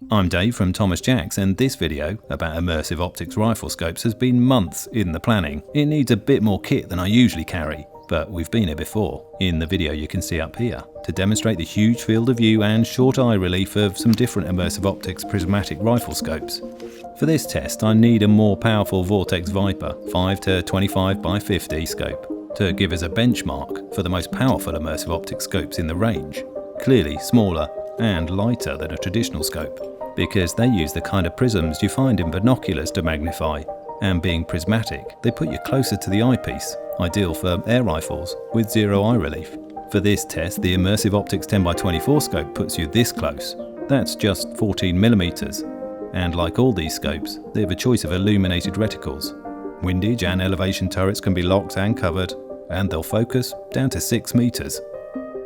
I'm Dave from Thomas Jacks, and this video about immersive optics rifle scopes has been months in the planning. It needs a bit more kit than I usually carry, but we've been here before, in the video you can see up here, to demonstrate the huge field of view and short eye relief of some different immersive optics prismatic rifle scopes. For this test I need a more powerful Vortex Viper 5 to 25 by 50 scope to give us a benchmark for the most powerful immersive optics scopes in the range. Clearly smaller and lighter than a traditional scope, because they use the kind of prisms you find in binoculars to magnify, and being prismatic, they put you closer to the eyepiece, ideal for air rifles with zero eye relief. For this test, the Immersive Optics 10x24 scope puts you this close. That's just 14mm, and like all these scopes, they have a choice of illuminated reticles. Windage and elevation turrets can be locked and covered, and they'll focus down to 6 meters.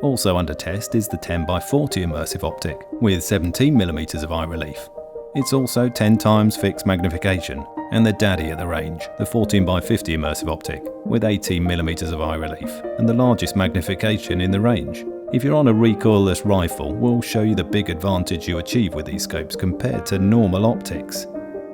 Also under test is the 10x40 immersive optic with 17mm of eye relief. It's also 10 times fixed magnification, and the daddy at the range, the 14x50 immersive optic with 18mm of eye relief and the largest magnification in the range. If you're on a recoilless rifle, we'll show you the big advantage you achieve with these scopes compared to normal optics.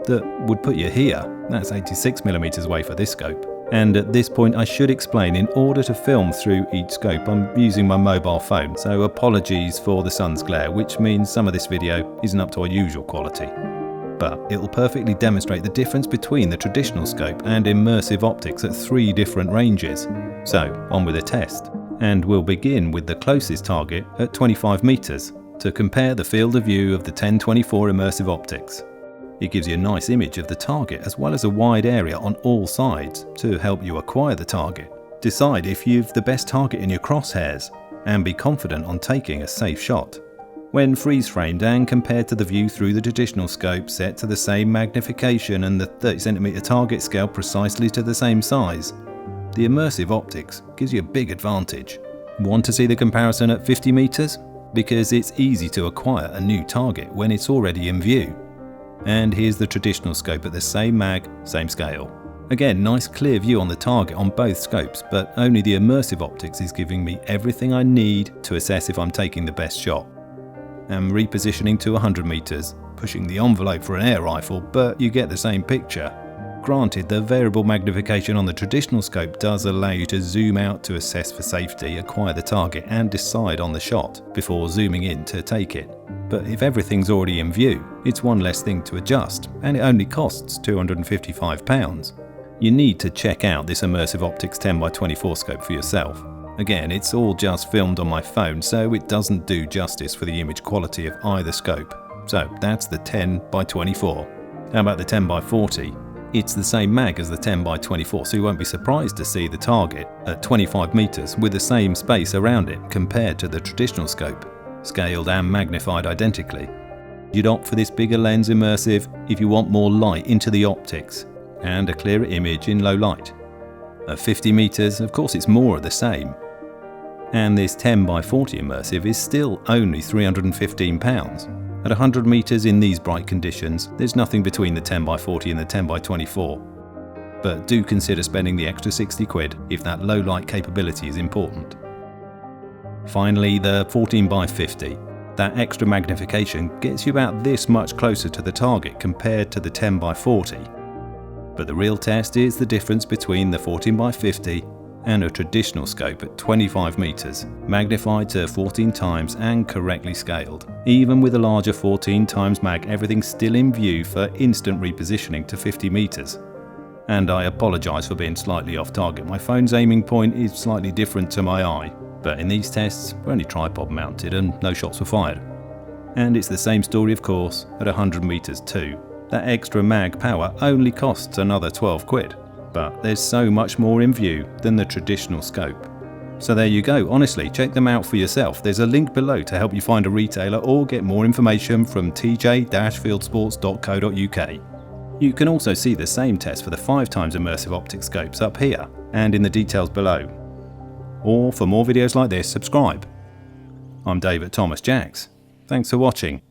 That would put you here, that's 86mm away for this scope. And at this point I should explain, in order to film through each scope I'm using my mobile phone, so apologies for the sun's glare, which means some of this video isn't up to our usual quality. But it'll perfectly demonstrate the difference between the traditional scope and immersive optics at 3 different ranges. So on with the test, and we'll begin with the closest target at 25 meters to compare the field of view of the 1024 immersive optics. It gives you a nice image of the target as well as a wide area on all sides to help you acquire the target. Decide if you've the best target in your crosshairs and be confident on taking a safe shot. When freeze framed and compared to the view through the traditional scope set to the same magnification and the 30cm target scale precisely to the same size, the immersive optics gives you a big advantage. Want to see the comparison at 50 meters? Because it's easy to acquire a new target when it's already in view. And here's the traditional scope at the same mag, same scale. Again, nice clear view on the target on both scopes, but only the immersive optics is giving me everything I need to assess if I'm taking the best shot. I'm repositioning to 100 meters, pushing the envelope for an air rifle, but you get the same picture. Granted, the variable magnification on the traditional scope does allow you to zoom out to assess for safety, acquire the target and decide on the shot before zooming in to take it. But if everything's already in view, it's one less thing to adjust, and it only costs £255. You need to check out this Immersive Optics 10x24 scope for yourself. Again, it's all just filmed on my phone, so it doesn't do justice for the image quality of either scope. So that's the 10x24. How about the 10x40? It's the same mag as the 10x24, so you won't be surprised to see the target at 25 meters with the same space around it compared to the traditional scope, scaled and magnified identically. You'd opt for this bigger lens immersive if you want more light into the optics and a clearer image in low light. At 50 meters, of course, it's more of the same. And this 10x40 immersive is still only £315. At 100 meters in these bright conditions, there's nothing between the 10x40 and the 10x24. But do consider spending the extra 60 quid if that low light capability is important. Finally, the 14x50. That extra magnification gets you about this much closer to the target compared to the 10x40. But the real test is the difference between the 14x50 and a traditional scope at 25 meters, magnified to 14 times and correctly scaled. Even with a larger 14 times mag, everything's still in view for instant repositioning to 50 meters. And I apologise for being slightly off target. My phone's aiming point is slightly different to my eye. But in these tests, we're only tripod mounted and no shots were fired. And it's the same story of course at 100 meters too. That extra mag power only costs another 12 quid. But there's so much more in view than the traditional scope. So there you go, honestly, check them out for yourself. There's a link below to help you find a retailer or get more information from tj-fieldsports.co.uk. You can also see the same test for the 5 times immersive optics scopes up here and in the details below. Or for more videos like this, subscribe. I'm Dave at Thomas Jacks. Thanks for watching.